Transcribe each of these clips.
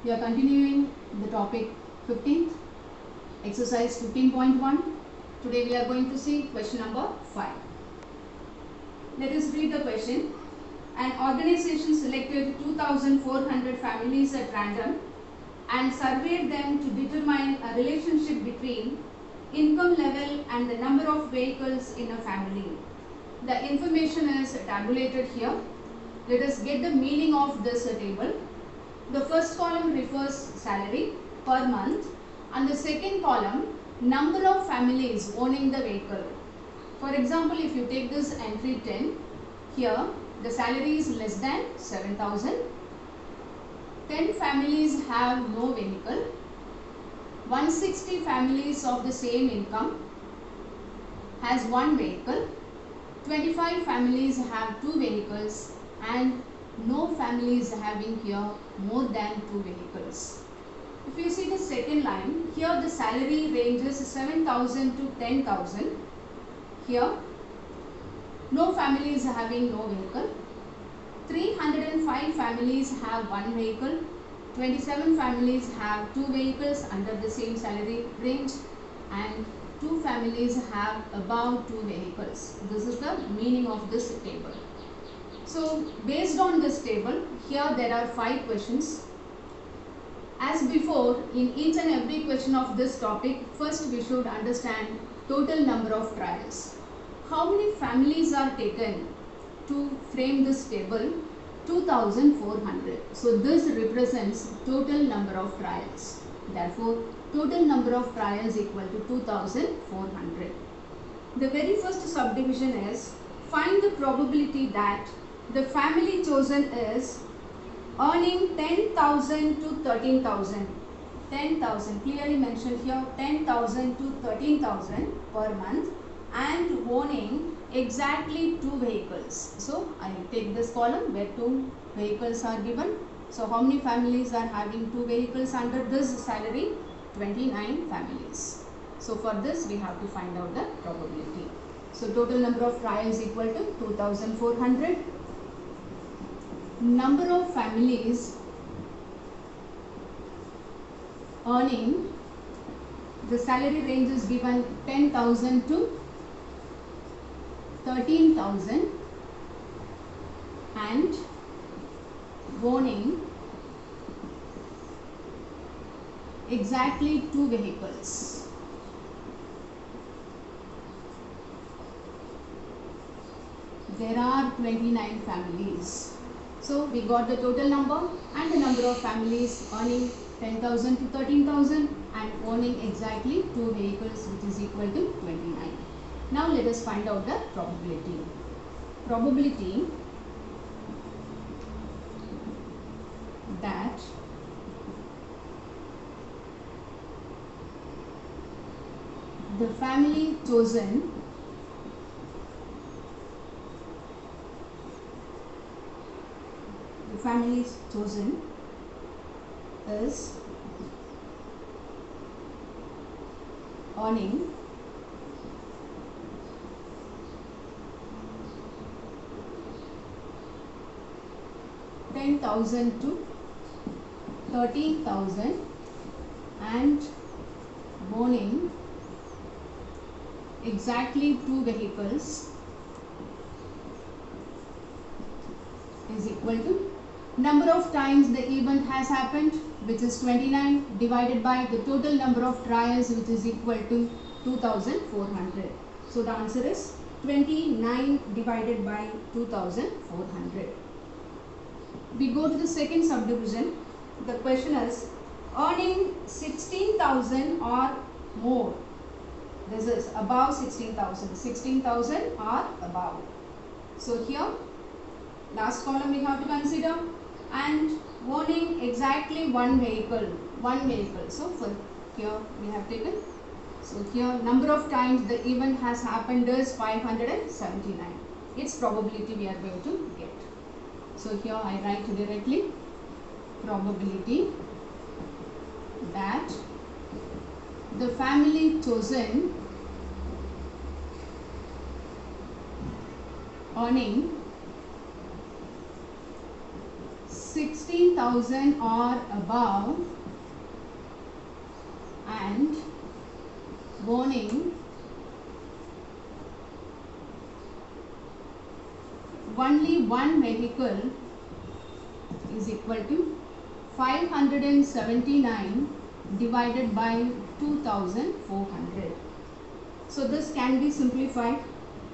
We are continuing the topic 15th, exercise 15.1. Today we are going to see question number 5. Let us read the question. An organization selected 2,400 families at random and surveyed them to determine a relationship between income level and the number of vehicles in a family. The information is tabulated here. Let us get the meaning of this table. The first column refers salary per month and the second column number of families owning the vehicle. For example, if you take this entry 10, here the salary is less than 7,000. 10 families have no vehicle. 160 families of the same income has one vehicle. 25 families have two vehicles and no families having here more than two vehicles. If you see the second line, here the salary ranges 7,000 to 10,000. Here no families having no vehicle. 305 families have one vehicle. 27 families have two vehicles under the same salary range and 2 families have above 2 vehicles. This is the meaning of this table. So based on this table, here there are 5 questions. As before, in each and every question of this topic, first we should understand total number of trials. How many families are taken to frame this table? 2,400. So this represents total number of trials. Therefore, total number of trials equal to 2,400. The very first subdivision is find the probability that the family chosen is earning 10,000 to 13,000. 10,000 clearly mentioned here, 10,000 to 13,000 per month and owning exactly 2 vehicles. So I take this column where 2 vehicles are given. So how many families are having 2 vehicles under this salary? 29 families. So for this we have to find out the probability. So total number of trials equal to 2,400. Number of families earning, the salary range is given 10,000 to 13,000 and owning exactly 2 vehicles. There are 29 families. So we got the total number and the number of families earning 10,000 to 13,000 and owning exactly 2 vehicles, which is equal to 29. Now let us find out the probability. Probability that the family chosen is earning 10,000 to 13,000 and owning exactly 2 vehicles is equal to number of times the event has happened, which is 29, divided by the total number of trials, which is equal to 2,400. So the answer is 29 divided by 2,400. We go to the second subdivision. The question is earning 16,000 or more. This is above 16,000. 16,000 or above. So here last column we have to consider and owning exactly 1 vehicle. So for here we have taken. So here number of times the event has happened is 579. Its probability we are going to get. So here I write directly probability that the family chosen earning 16,000 or above and owning only one vehicle is equal to 579 divided by 2,400. So this can be simplified.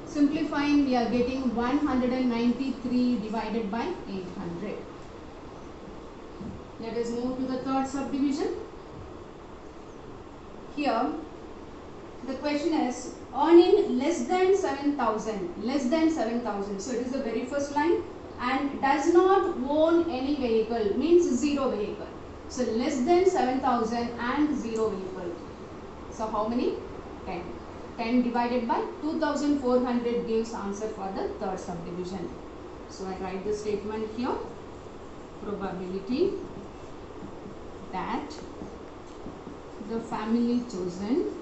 Simplifying, we are getting 193 divided by 800. Let us move to the third subdivision. Here the question is earning less than 7,000, so it is the very first line, and does not own any vehicle, means zero vehicle. So less than 7,000 and zero vehicle. So how many? 10. 10 divided by 2,400 gives answer for the third subdivision. So I write the statement here. Probability that the family chosen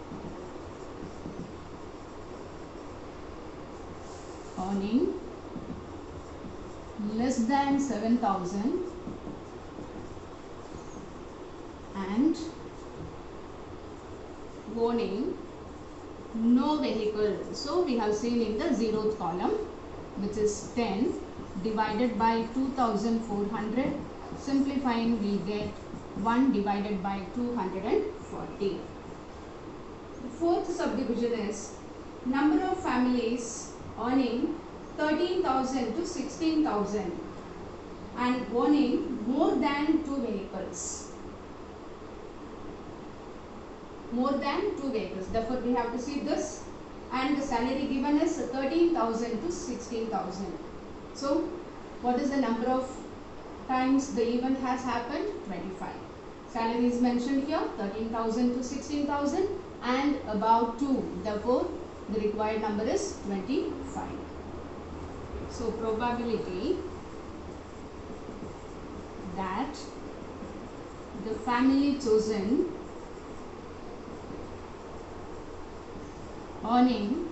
earning less than 7,000 and owning no vehicle. So we have seen in the zeroth column, which is 10 divided by 2,400. Simplifying, we get 1 divided by 240. The fourth subdivision is number of families earning 13,000 to 16,000 and owning more than 2 vehicles. More than 2 vehicles. Therefore, we have to see this, and the salary given is 13,000 to 16,000. So, what is the number of times the event has happened? 25. Salary is mentioned here, 13,000 to 16,000 and about 2. Therefore, the required number is 25. So, probability that the family chosen earning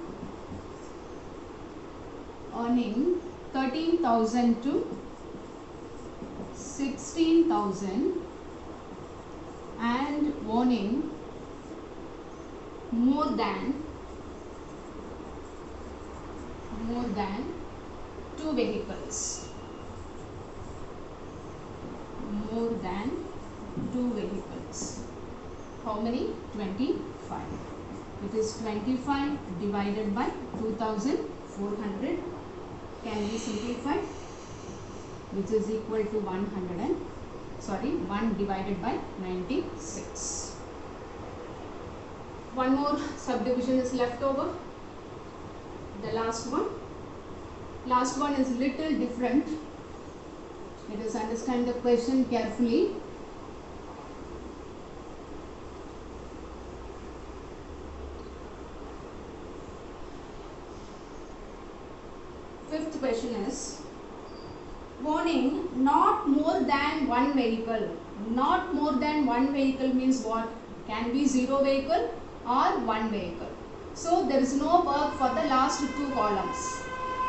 13,000 to 16,000 and owning more than 2 vehicles. More than 2 vehicles. How many? 25. It is 25 divided by 2,400 can be simplified, which is equal to 1 divided by 96. One more subdivision is left over. The last one. Last one is little different. Let us understand the question carefully. Fifth question is owning not more than 1 vehicle. Not more than 1 vehicle means what? Can be 0 vehicle or 1 vehicle. So there is no work for the last 2 columns.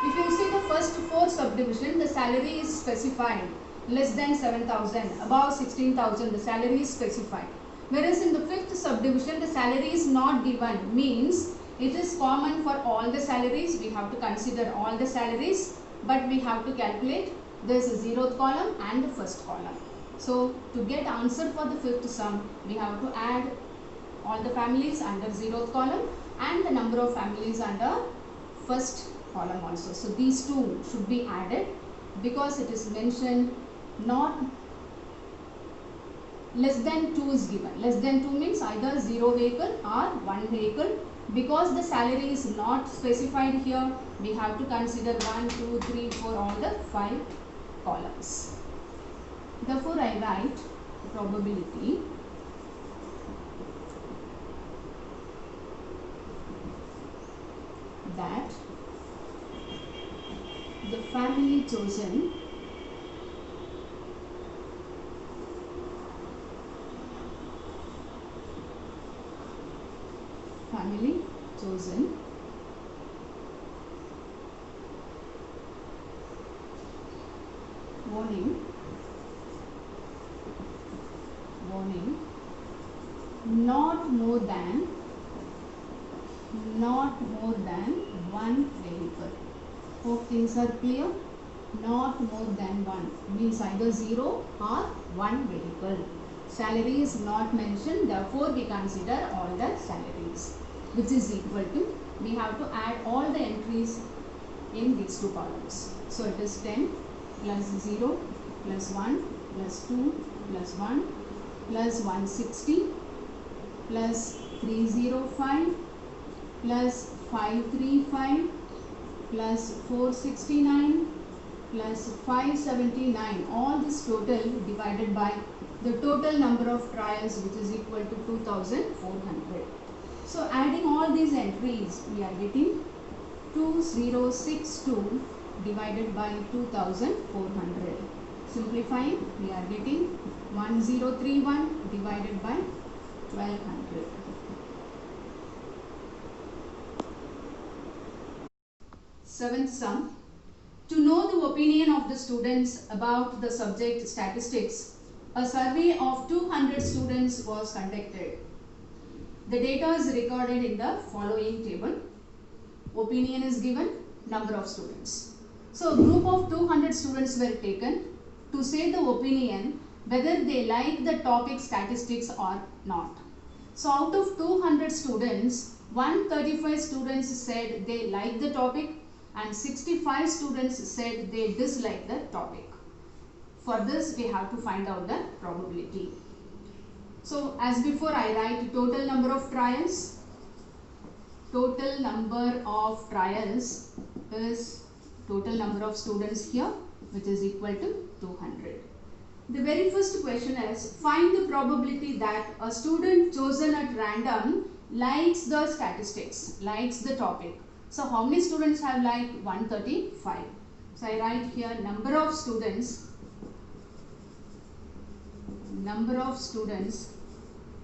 If you see the first 4 subdivision, the salary is specified. Less than 7,000, above 16,000, the salary is specified. Whereas in the 5th subdivision, the salary is not given, means it is common for all the salaries. We have to consider all the salaries, but we have to calculate this 0th column and the 1st column. So to get answer for the 5th sum, we have to add all the families under 0th column and the number of families under 1st column also. So these two should be added because it is mentioned not less than 2 is given. Less than 2 means either 0 vehicle or 1 vehicle. Because the salary is not specified here, we have to consider 1, 2, 3, 4, all the 5 columns. Therefore, I write probability that the family chosen owning following not more than one vehicle. Hope things are clear. Not more than one means either 0 or 1 vehicle. Salary is not mentioned, therefore we consider all the salaries, which is equal to, we have to add all the entries in these two columns. So it is 10 plus 0 plus 1 plus 2 plus 1 plus 160 plus 305 plus 535 plus 469 plus 579. All this total divided by the total number of trials, which is equal to 2400. So adding all these entries, we are getting 2062 divided by 2400. Simplifying, we are getting 1031 divided by 1200. Seventh sum. To know the opinion of the students about the subject statistics, a survey of 200 students was conducted. The data is recorded in the following table. Opinion is given, number of students. So a group of 200 students were taken to say the opinion whether they like the topic statistics or not. So out of 200 students, 135 students said they like the topic and 65 students said they dislike the topic. For this, we have to find out the probability. So as before, I write total number of trials. Total number of trials is total number of students here, which is equal to 200. The very first question is, find the probability that a student chosen at random likes the statistics, likes the topic. So how many students have liked? 135. So I write here number of students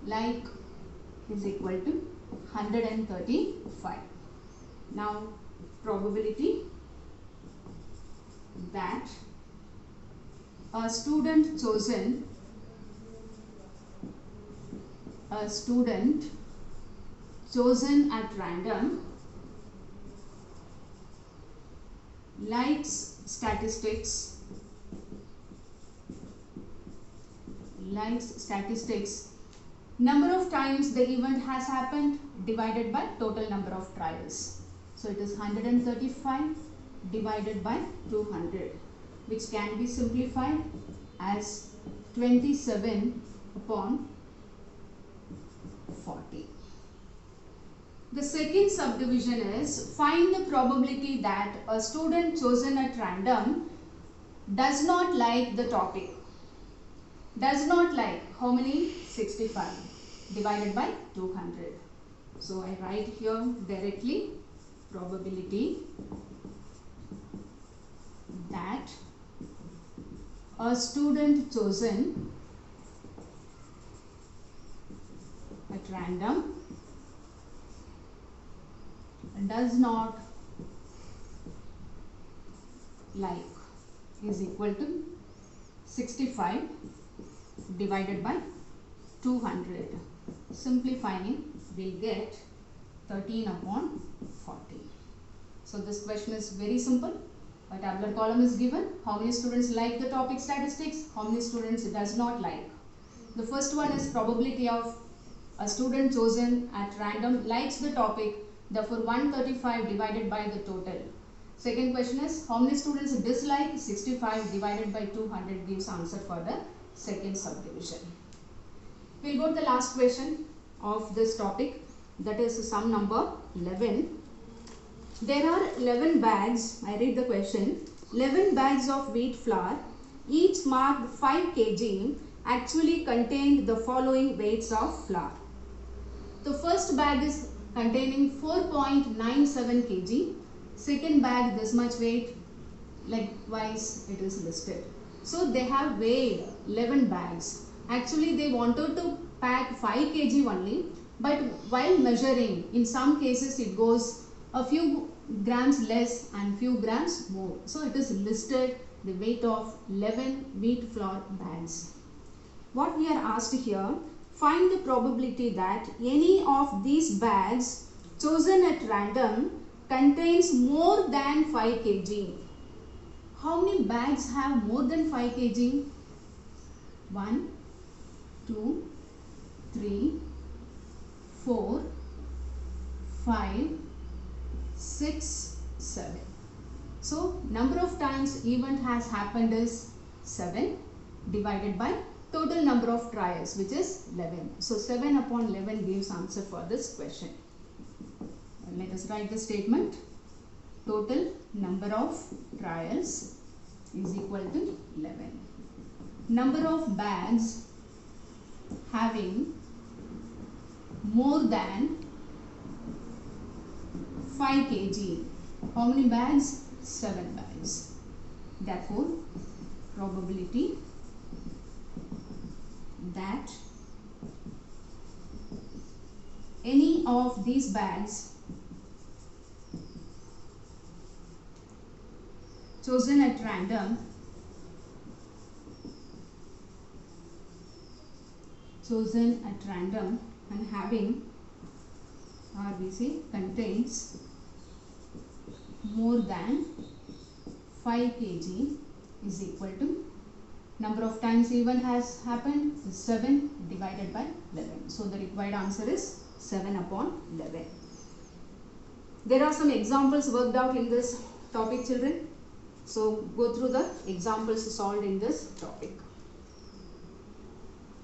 like is equal to 135. Now probability that a student chosen at random likes statistics number of times the event has happened divided by total number of trials. So it is 135 divided by 200, which can be simplified as 27 upon 40. The second subdivision is, find the probability that a student chosen at random does not like the topic. Does not like, how many? 65 divided by 200. So I write here directly probability that a student chosen at random does not like is equal to 65 divided by 200. Simplifying, we'll get 13 upon 40. So this question is very simple. A tabular column is given. How many students like the topic statistics? How many students does not like? The first one is probability of a student chosen at random likes the topic. Therefore, 135 divided by the total. Second question is, how many students dislike? 65 divided by 200 gives answer for the second subdivision. We'll go to the last question of this topic, that is sum number 11. There are 11 bags, I read the question, 11 bags of wheat flour, each marked 5 kg, actually contained the following weights of flour. The first bag is containing 4.97 kg, second bag this much weight, likewise it is listed. So they have weighed 11 bags. Actually they wanted to pack 5 kg only, but while measuring, in some cases it goes a few grams less and few grams more. So it is listed the weight of 11 wheat flour bags. What we are asked here, find the probability that any of these bags chosen at random contains more than 5 kg. How many bags have more than 5 kg? 1, 2, 3, 4, 5, 6, 7. So number of times event has happened is 7 divided by total number of trials, which is 11. So 7 upon 11 gives answer for this question. Let us write the statement. Total number of trials is equal to 11. Number of bags having more than 5 kg. How many bags? 7 bags. Therefore, probability that any of these bags chosen at random and having RBC contains more than 5 kg is equal to number of times event has happened is 7 divided by 11. So the required answer is 7 upon 11. There are some examples worked out in this topic, children. So go through the examples solved in this topic.